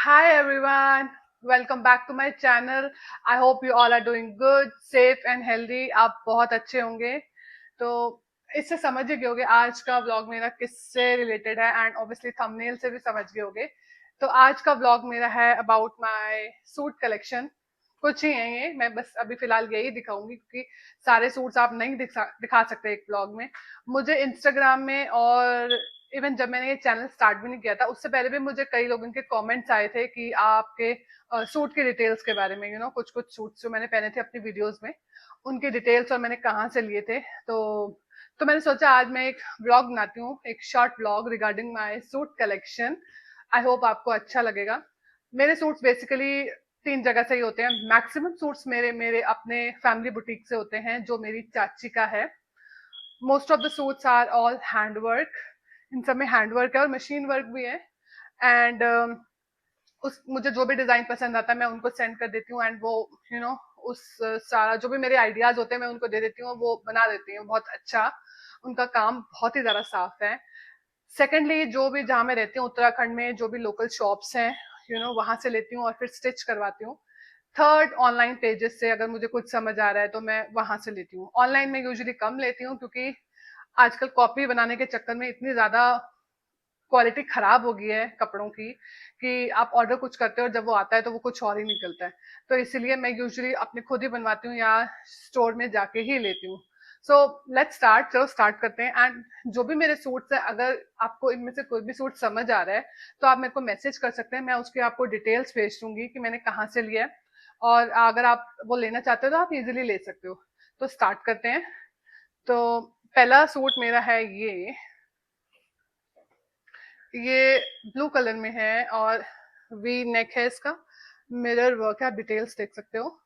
Hi everyone, welcome back to my channel. I hope you all are doing good, safe and healthy. आप बहुत अच्छे होंगे. तो इससे समझ ही गए होगे आज का व्लॉग मेरा किससे रिलेटेड है एंड ऑब्वियसली थंबनेल से भी समझ गए होगे. तो आज का व्लॉग मेरा है अबाउट माय सूट कलेक्शन. कुछ ही है ये, मैं बस अभी फिलहाल यही दिखाऊंगी क्योंकि सारे सूट्स आप नहीं दिखा सकते एक व्लॉग में. मुझे इंस्टाग्राम में और इवन जब मैंने ये चैनल स्टार्ट भी नहीं किया था उससे पहले भी मुझे कई लोगों के कमेंट्स आए थे कि आपके सूट के डिटेल्स के बारे में कुछ कुछ सूट्स जो मैंने पहने थे अपनी वीडियोस में उनके डिटेल्स और मैंने कहाँ से लिए थे. तो मैंने सोचा आज मैं एक ब्लॉग बनाती हूँ, एक short blog regarding my suit collection. I hope आपको अच्छा लगेगा. मेरे सूट्स बेसिकली तीन जगह से ही होते हैं. मैक्सिमम सूट्स मेरे मेरे अपने फैमिली बुटीक से होते हैं जो मेरी चाची का है. Most of the suits are all handwork. इन सब में हैंडवर्क है और मशीन वर्क भी है. एंड उस मुझे जो भी डिजाइन पसंद आता है मैं उनको सेंड कर देती हूँ एंड वो यू you नो know, उस सारा जो भी मेरे आइडियाज होते हैं मैं उनको दे देती हूँ, वो बना देती हूँ बहुत अच्छा. उनका काम बहुत ही ज्यादा साफ है. सेकेंडली जो भी जहाँ मैं रहती हूँ उत्तराखंड में जो भी लोकल शॉप्स हैं वहां से लेती हूँ और फिर स्टिच करवाती हूँ. थर्ड, ऑनलाइन पेजेस से अगर मुझे कुछ समझ आ रहा है तो मैं वहां से लेती हूँ. ऑनलाइन में यूजुअली कम लेती हूँ क्योंकि आजकल कॉपी बनाने के चक्कर में इतनी ज्यादा क्वालिटी खराब हो गई है कपड़ों की कि आप ऑर्डर कुछ करते हो और जब वो आता है तो वो कुछ और ही निकलता है. तो इसलिए मैं यूजुअली अपने खुद ही बनवाती हूँ या स्टोर में जाके ही लेती हूँ. सो लेट्स स्टार्ट, चलो स्टार्ट करते हैं. एंड जो भी मेरे सूट्स है अगर आपको इनमें से कोई भी सूट समझ आ रहा है तो आप मेरे को मैसेज कर सकते हैं. मैं उसकी आपको डिटेल्स भेज दूंगी कि मैंने कहाँ से लिया है और अगर आप वो लेना चाहते हो तो आप इजिली ले सकते हो. तो स्टार्ट करते हैं. तो पहला सूट मेरा है ये ब्लू कलर में है और वी नेक है इसका. मिरर वर्क है, आप डिटेल्स देख सकते हो.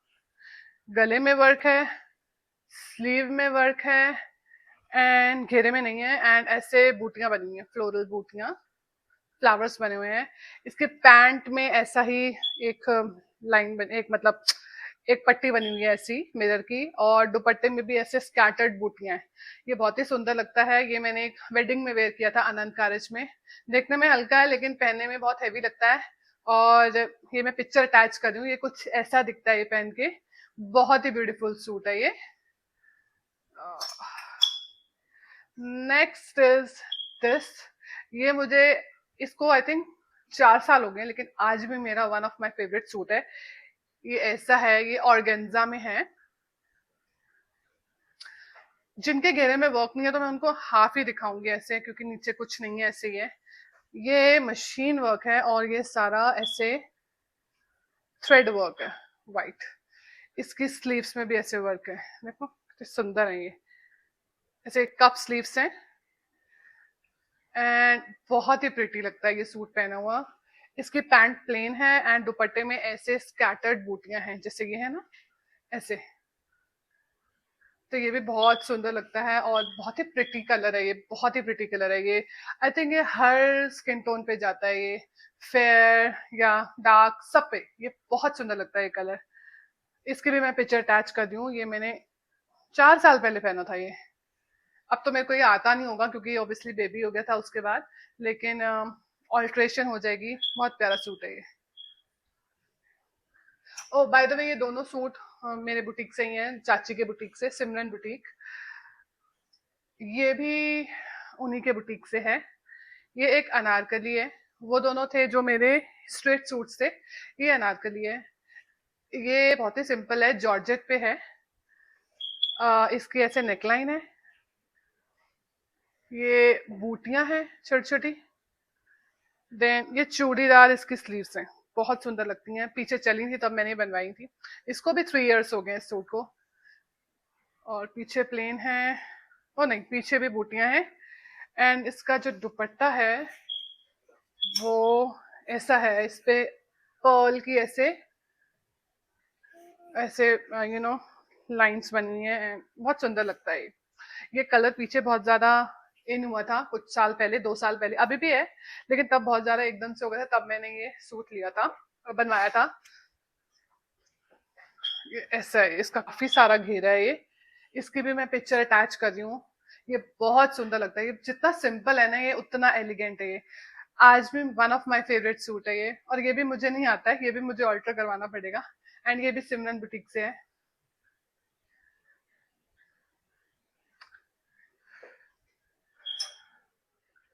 गले में वर्क है, स्लीव में वर्क है एंड घेरे में नहीं है. एंड ऐसे बूटियां बनी हैं, फ्लोरल बूटियां, फ्लावर्स बने हुए हैं. इसके पैंट में ऐसा ही एक लाइन बनी, एक मतलब एक पट्टी बनी हुई है ऐसी मिरर की. और दुपट्टे में भी ऐसे स्कैटर्ड बूटियां हैं. ये बहुत ही सुंदर लगता है. ये मैंने एक वेडिंग में वेयर किया था, अनंत कारज में. देखने में हल्का है लेकिन पहनने में बहुत हैवी लगता है. और ये मैं पिक्चर अटैच कर रही हूँ. ये कुछ ऐसा दिखता है ये पहन के. बहुत ही ब्यूटीफुल सूट है ये. Next is this. ये मुझे इसको आई थिंक 4 साल हो गए लेकिन आज भी मेरा one of my favourite suit है. ये ऐसा है, ये ऑर्गेन्जा में है. जिनके घेरे में वर्क नहीं है तो मैं उनको हाफ ही दिखाऊंगी ऐसे क्योंकि नीचे कुछ नहीं है, ऐसे ही है. ये मशीन वर्क है और ये सारा ऐसे थ्रेड वर्क है, वाइट. इसकी स्लीव्स में भी ऐसे वर्क है, देखो कितने सुंदर है ये. ऐसे कप स्लीव्स हैं एंड बहुत ही प्रिटी लगता है ये सूट पहना हुआ. इसकी पैंट प्लेन है एंड दुपट्टे में ऐसे स्कैटर्ड बूटियां हैं जैसे ये है ना, ऐसे. तो ये भी बहुत सुंदर लगता है और बहुत ही प्रिटी कलर है ये, बहुत ही प्रिटी कलर है ये. आई थिंक ये हर स्किन टोन पे जाता है ये, फेयर या डार्क सब पे. ये बहुत सुंदर लगता है ये कलर. इसकी भी मैं पिक्चर अटैच कर दी हूँ. ये मैंने 4 साल पहले पहना था ये. अब तो मेरे को ये आता नहीं होगा क्योंकि ऑब्वियसली बेबी हो गया था उसके बाद, लेकिन ऑल्ट्रेशन हो जाएगी. बहुत प्यारा सूट है ये. ओ बाय द वे ये दोनों सूट मेरे बुटीक से ही हैं, चाची के बुटीक से, सिमरन बुटीक. ये भी उन्हीं के बुटीक से है. ये एक अनारकली है. वो दोनों थे जो मेरे स्ट्रेट सूट्स थे. ये अनारकली है. ये बहुत ही सिंपल है, जॉर्जेट पे है. इसकी ऐसे नेकलाइन है. ये बूटियां हैं छोटी छोटी. देन ये चूड़ीदार इसकी स्लीव्स हैं, बहुत सुंदर लगती हैं. पीछे चली थी तब मैंने बनवाई थी. इसको भी 3 इयर्स हो गए इस सूट को. और पीछे प्लेन है. ओ नहीं, पीछे भी बूटियां हैं. एंड इसका जो दुपट्टा है वो ऐसा है, इस पे पर्ल की ऐसे ऐसे लाइंस बनी हुई है. बहुत सुंदर लगता है ये कलर. पीछे बहुत ज्यादा इन हुआ था कुछ साल पहले, 2 साल पहले, अभी भी है लेकिन तब बहुत ज्यादा एकदम से हो गया था, तब मैंने ये सूट लिया था और बनवाया था. ये ऐसा है, इसका काफी सारा घेरा है ये. इसकी भी मैं पिक्चर अटैच कर रही हूँ. ये बहुत सुंदर लगता है. ये जितना सिंपल है ना ये उतना एलिगेंट है ये. आज भी one of my favourite suit है ये, और ये भी मुझे नहीं आता है, ये भी मुझे ऑल्टर करवाना पड़ेगा। एंड ये भी सिमरन बुटीक से है।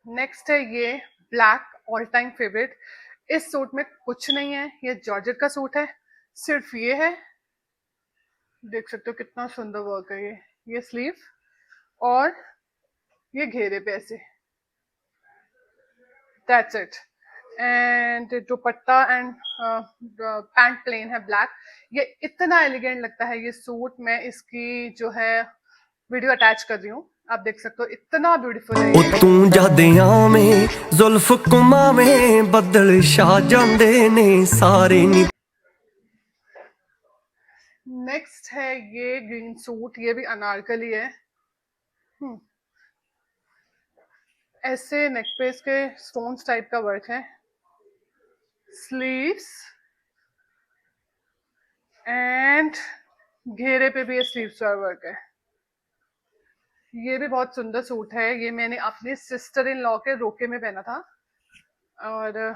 नेक्स्ट है ये ब्लैक, ऑल टाइम फेवरेट। इस सूट में कुछ नहीं है, ये जॉर्जेट का सूट है, सिर्फ ये है, देख सकते हो कितना सुंदर वर्क है ये स्लीव, और ये घेरे पे ऐसे, that's it. And dupatta and pant plain है ब्लैक। ये इतना एलिगेंट लगता है ये सूट, मैं इसकी जो है वीडियो अटैच कर रही हूँ, आप देख सकते हो इतना ब्यूटीफुल है ये। तू जदियां में जुल्फ कुमा में बदल छा जांदे ने सारे नी। नेक्स्ट है ये ग्रीन सूट, ये भी अनारकली है। ऐसे नेक पे इसके स्टोन्स टाइप का वर्क है, स्लीव्स एंड घेरे पे भी ये स्लीव्स का वर्क है। ये भी बहुत सुंदर सूट है, ये मैंने अपनी सिस्टर इन लॉ के रोके में पहना था। और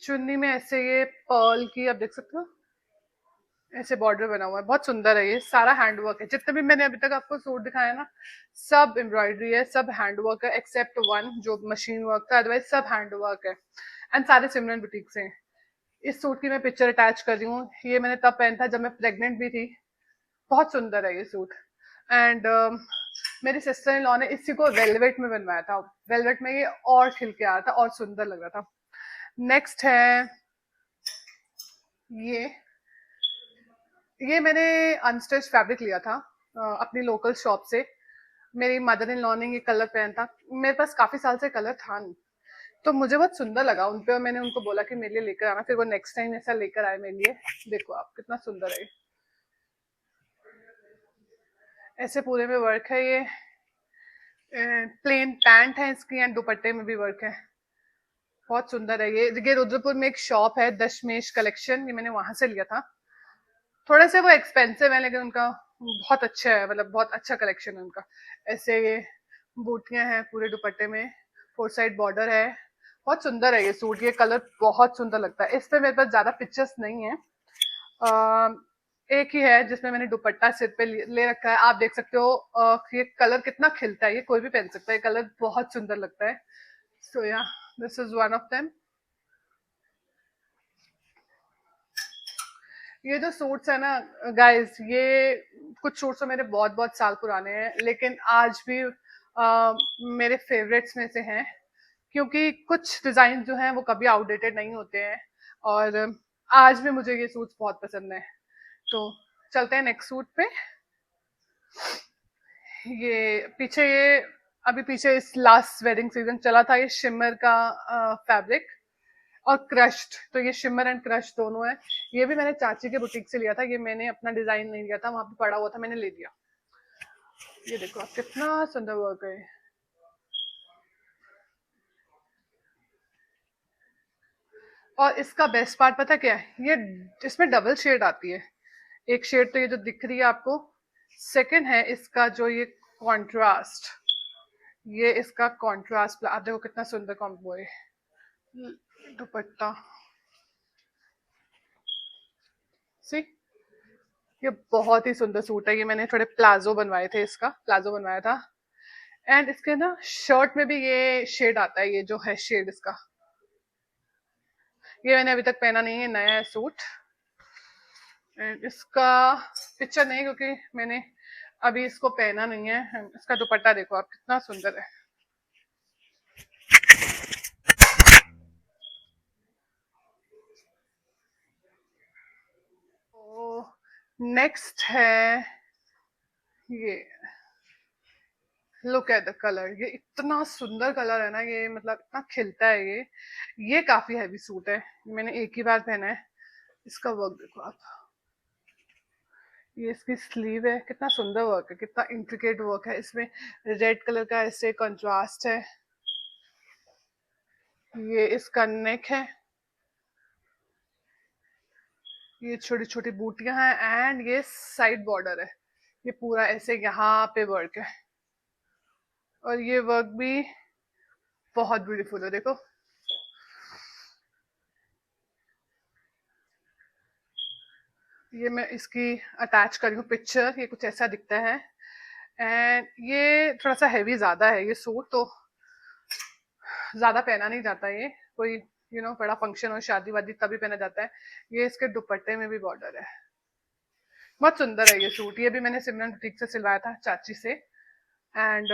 चुन्नी में ऐसे ये पर्ल की, आप देख सकते हो ऐसे बॉर्डर बना हुआ है, बहुत सुंदर है। ये सारा हैंडवर्क है, जितने भी मैंने अभी तक आपको सूट दिखाया ना, सब एम्ब्रॉयडरी है, सब हैंडवर्क है, एक्सेप्ट वन जो मशीन वर्क था, अदरवाइज सब हैंडवर्क है। एंड सारे सिमरन बुटीक से हैं। इस सूट की मैं पिक्चर अटैच कर रही हूँ, ये मैंने तब पहना था जब मैं प्रेग्नेंट भी थी। बहुत सुंदर है ये सूट। एंड मेरी सिस्टर इन लॉ ने इसी को वेलवेट में बनवाया था, वेलवेट में ये और खिल के आया था और सुंदर लग रहा था। नेक्स्ट है ये मैंने अनस्टिच फैब्रिक लिया था अपनी लोकल शॉप से। मेरी मदर इन लॉ ने ये कलर पहना था, मेरे पास काफी साल से कलर था नहीं, तो मुझे बहुत सुंदर लगा उन पे, और मैंने उनको बोला कि मेरे लिए लेकर आना, फिर वो नेक्स्ट टाइम ऐसा लेकर आए मेरे लिए। देखो आप कितना सुंदर है, ऐसे पूरे में वर्क है ये। प्लेन पैंट है इसकी एंड दुपट्टे में भी वर्क है, बहुत सुंदर है ये रुद्रपुर में एक शॉप है दशमेश कलेक्शन, ये मैंने वहां से लिया था। थोड़े से वो एक्सपेंसिव है लेकिन उनका बहुत अच्छा है, मतलब बहुत अच्छा कलेक्शन है उनका। ऐसे ये बूटियां हैं पूरे दुपट्टे में, फोर साइड बॉर्डर है, बहुत सुंदर है ये सूट। ये कलर बहुत सुंदर लगता है। इस पे मेरे पास ज्यादा पिक्चर्स नहीं है, एक ही है जिसमें मैंने दुपट्टा सिर पे ले रखा है, आप देख सकते हो। ये कलर कितना खिलता है, ये कोई भी पहन सकता है, कलर बहुत सुंदर लगता है। सो या this is one of them. ये जो सूट्स है ना गाइस, ये कुछ सूट्स तो मेरे बहुत बहुत साल पुराने हैं, लेकिन आज भी मेरे फेवरेट्स में से हैं, क्योंकि कुछ डिजाइन जो हैं वो कभी आउटडेटेड नहीं होते हैं, और आज भी मुझे ये सूट्स बहुत पसंद है। तो चलते हैं नेक्स्ट सूट पे। ये पीछे ये अभी पीछे इस लास्ट वेडिंग सीजन चला था, ये शिमर का फैब्रिक और क्रश्ड, तो ये शिमर एंड क्रश दोनों है। ये भी मैंने चाची के बुटीक से लिया था, ये मैंने अपना डिजाइन नहीं लिया था, वहां पे पड़ा हुआ था, मैंने ले लिया। ये देखो आप कितना सुंदर वर्क है। और इसका बेस्ट पार्ट पता क्या है, ये इसमें डबल शेड आती है। एक शेड तो ये जो दिख रही है आपको, सेकंड है इसका जो ये कॉन्ट्रास्ट, ये इसका कॉन्ट्रास्ट, आप देखो कितना सुंदर कॉम्बो है। दुपट्टा सी, ये बहुत ही सुंदर सूट है। ये मैंने थोड़े प्लाजो बनवाए थे, इसका प्लाजो बनवाया था। एंड इसके ना शर्ट में भी ये शेड आता है, ये जो है शेड इसका, ये मैंने अभी तक पहना नहीं है, नया है सूट। एंड इसका पिक्चर नहीं, क्योंकि मैंने अभी इसको पहना नहीं है। And इसका दुपट्टा देखो आप कितना सुंदर है। नेक्स्ट है ये, लुक एट द कलर, ये इतना सुंदर कलर है ना, ये मतलब इतना खिलता है ये काफी हैवी सूट है, मैंने एक ही बार पहना है। इसका वर्क देखो आप, ये इसकी स्लीव है, कितना सुंदर वर्क है, कितना इंट्रिकेट वर्क है इसमें। रेड कलर का ऐसे कंट्रास्ट है। ये इसका नेक है, ये छोटी छोटी बूटियां हैं, एंड ये साइड बॉर्डर है, ये पूरा ऐसे यहाँ पे वर्क है। और ये वर्क भी बहुत ब्यूटीफुल है, देखो। ये मैं इसकी अटैच करी हूँ पिक्चर, ये कुछ ऐसा दिखता है। एंड ये थोड़ा सा हैवी ज्यादा है ये सूट, तो ज्यादा पहना नहीं जाता ये, कोई बड़ा फंक्शन हो, शादी वादी, तभी पहना जाता है। ये इसके दुपट्टे में भी बॉर्डर है। बहुत सुंदर है ये सूट। ये भी मैंने सिमरन बुटीक से सिलवाया था, चाची से। एंड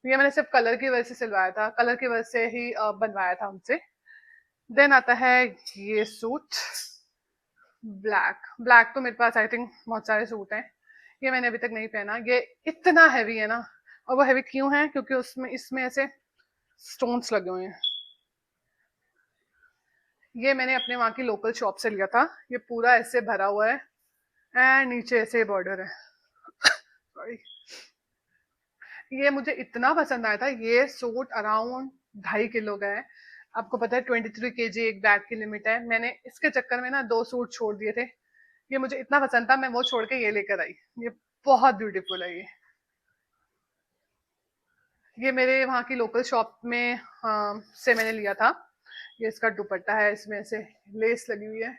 ये मैंने सिर्फ कलर की वजह से सिलवाया था, कलर की वजह से ही बनवाया था उनसे। देन आता है ये सूट, ब्लैक। ब्लैक तो मेरे पास आई थिंक बहुत सारे सूट हैं, ये मैंने अभी तक नहीं पहना। ये इतना हैवी है ना, और वो हैवी क्यों है, क्योंकि उसमें इसमें ऐसे स्टोन्स लगे हुए हैं। ये मैंने अपने वहां की लोकल शॉप से लिया था। ये पूरा ऐसे भरा हुआ है एंड नीचे ऐसे बॉर्डर है। सॉरी। ये मुझे इतना पसंद आया था। ये सूट अराउंड 2.5 किलो का है। आपको पता है 23 kg एक बैग की लिमिट है। मैंने इसके चक्कर में ना 2 सूट छोड़ दिए थे। ये मुझे इतना पसंद था, मैं वो छोड़ के ये लेकर आई। ये बहुत ब्यूटीफुल है ये मेरे वहाँ की लोकल शॉप में से मैंने लिया था। ये इसका दुपट्टा है, इसमें से लेस लगी हुई है।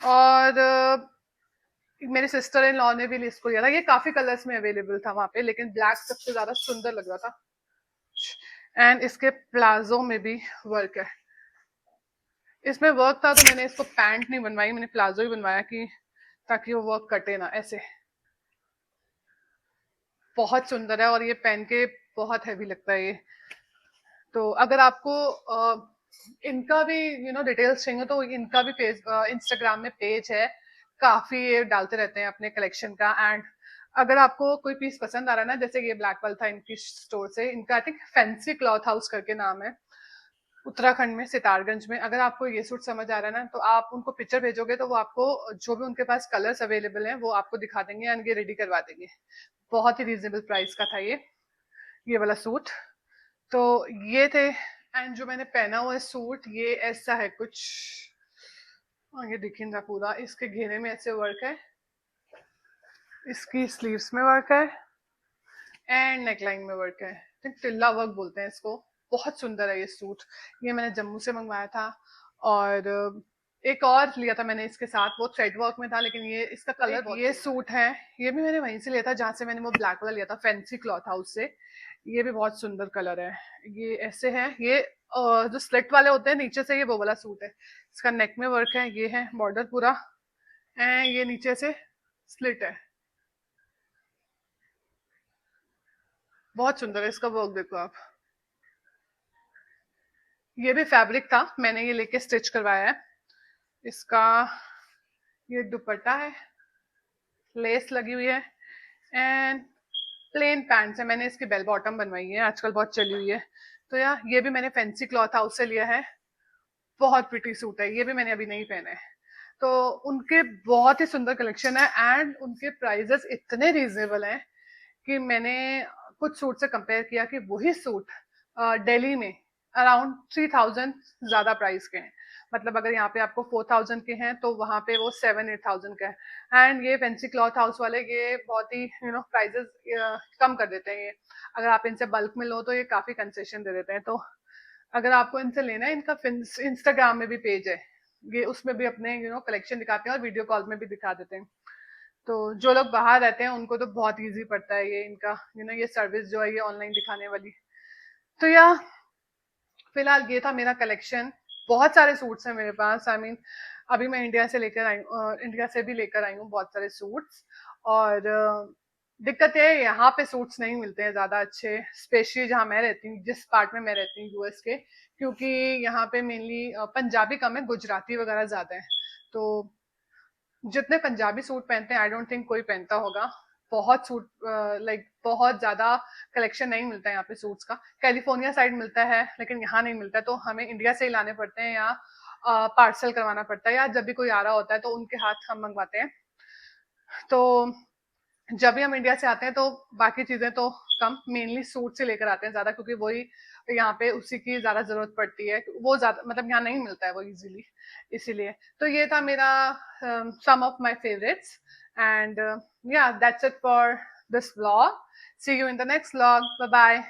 और मेरे सिस्टर इन लॉ ने भी इसको लिया था। ये काफी कलर्स में अवेलेबल था वहां पे, लेकिन ब्लैक सबसे ज्यादा सुंदर लग रहा था। एंड इसके प्लाजो में भी वर्क है। इसमें वर्क था तो मैंने इसको पैंट नहीं बनवाई, मैंने प्लाजो ही बनवाया, कि ताकि वो वर्क कटे ना ऐसे। बहुत सुंदर है और ये पहन के बहुत हैवी लगता है ये। तो अगर आपको इनका भी डिटेल्स चाहिए तो इनका भी पेज, इंस्टाग्राम में पेज है, काफी ये डालते रहते हैं अपने कलेक्शन का। एंड अगर आपको कोई पीस पसंद आ रहा है ना, जैसे ये ब्लैक वाला था इनकी स्टोर से, इनका I think fancy cloth house करके नाम है, उत्तराखंड में सितारगंज में। अगर आपको ये सूट समझ आ रहा है ना, तो आप उनको पिक्चर भेजोगे तो वो आपको जो भी उनके पास कलर्स अवेलेबल हैं वो आपको दिखा देंगे एंड ये रेडी करवा देंगे। बहुत ही रीजनेबल प्राइस का था ये वाला सूट। तो ये थे। एंड जो मैंने पहना हुआ है सूट, ये ऐसा है कुछ। ये दिखेगा पूरा, इसके घेरे में ऐसे वर्क है, इसकी स्लीव्स में वर्क है एंड नेकलाइन में वर्क है। टिल्ला वर्क बोलते हैं इसको। बहुत सुंदर है ये सूट। ये मैंने जम्मू से मंगवाया था। और एक और लिया था मैंने इसके साथ, वो थ्रेड वर्क में था, लेकिन ये इसका कलर, ये सूट है, ये भी मैंने वहीं से लिया था जहां से मैंने वो ब्लैक वाला लिया था, फैंसी क्लॉथ हाउस से। ये भी बहुत सुंदर कलर है। ये ऐसे है, ये जो स्लिट वाले होते हैं नीचे से, ये वो वाला सूट है। इसका नेक में वर्क है, ये है बॉर्डर पूरा, एंड ये नीचे से स्लिट है। बहुत सुंदर है इसका वर्क, देखो आप। ये भी फैब्रिक था, मैंने ये लेके स्टिच करवाया है। इसका ये दुपट्टा है, लेस लगी हुई है एंड प्लेन पैंट्स है। मैंने इसकी बेल बॉटम बनवाई है, आजकल बहुत चली हुई है। तो यार ये भी मैंने फैंसी क्लॉथ हाउस से लिया है। बहुत प्रिटी सूट है, ये भी मैंने अभी नहीं पहने है। तो उनके बहुत ही सुंदर कलेक्शन है एंड उनके प्राइजेस इतने रीजनेबल हैं कि मैंने कुछ सूट से कंपेयर किया कि वही सूट दिल्ली में अराउंड 3,000 ज्यादा प्राइस के हैं। मतलब अगर यहाँ पे आपको 4,000 के हैं तो वहां पे वो 7-8,000 का है। एंड ये फैंसी क्लॉथ हाउस वाले ये बहुत ही प्राइजेस कम कर देते हैं ये। अगर आप इनसे बल्क में लो तो ये काफी कंसेशन दे देते हैं। तो अगर आपको इनसे लेना है, इनका इंस्टाग्राम में भी पेज है, ये उसमें भी अपने कलेक्शन दिखाते हैं और वीडियो कॉल में भी दिखा देते हैं। तो जो लोग बाहर रहते हैं उनको तो बहुत इजी पड़ता है ये इनका ये सर्विस जो है ये ऑनलाइन दिखाने वाली। तो या फिलहाल ये था मेरा कलेक्शन। बहुत सारे सूट्स हैं मेरे पास। आई मीन अभी मैं इंडिया से लेकर आई, इंडिया से भी लेकर आई हूँ बहुत सारे सूट्स। और दिक्कत ये है, यहाँ पे सूट्स नहीं मिलते हैं ज्यादा अच्छे, स्पेशली जहाँ मैं रहती हूँ, जिस पार्ट में मैं रहती हूँ यूएस के। क्योंकि यहाँ पे मेनली पंजाबी कम है, गुजराती वगैरह ज्यादा है। तो जितने पंजाबी सूट पहनते हैं आई डोंट थिंक कोई पहनता होगा। बहुत सूट लाइक बहुत ज्यादा कलेक्शन नहीं मिलता है यहाँ पे सूट्स का। कैलिफोर्निया साइड मिलता है लेकिन यहाँ नहीं मिलता है, तो हमें इंडिया से ही लाने पड़ते हैं या पार्सल करवाना पड़ता है, या जब भी कोई आ रहा होता है तो उनके हाथ हम मंगवाते हैं। तो जब भी हम इंडिया से आते हैं तो बाकी चीजें तो कम, मेनली सूट से लेकर आते हैं ज्यादा, क्योंकि वही यहाँ पे उसी की ज्यादा जरूरत पड़ती है। वो ज्यादा मतलब यहाँ नहीं मिलता है वो इजीली, इसीलिए। तो ये था मेरा सम ऑफ माय फेवरेट्स एंड या that's it for this vlog. See you in the next vlog. Bye bye.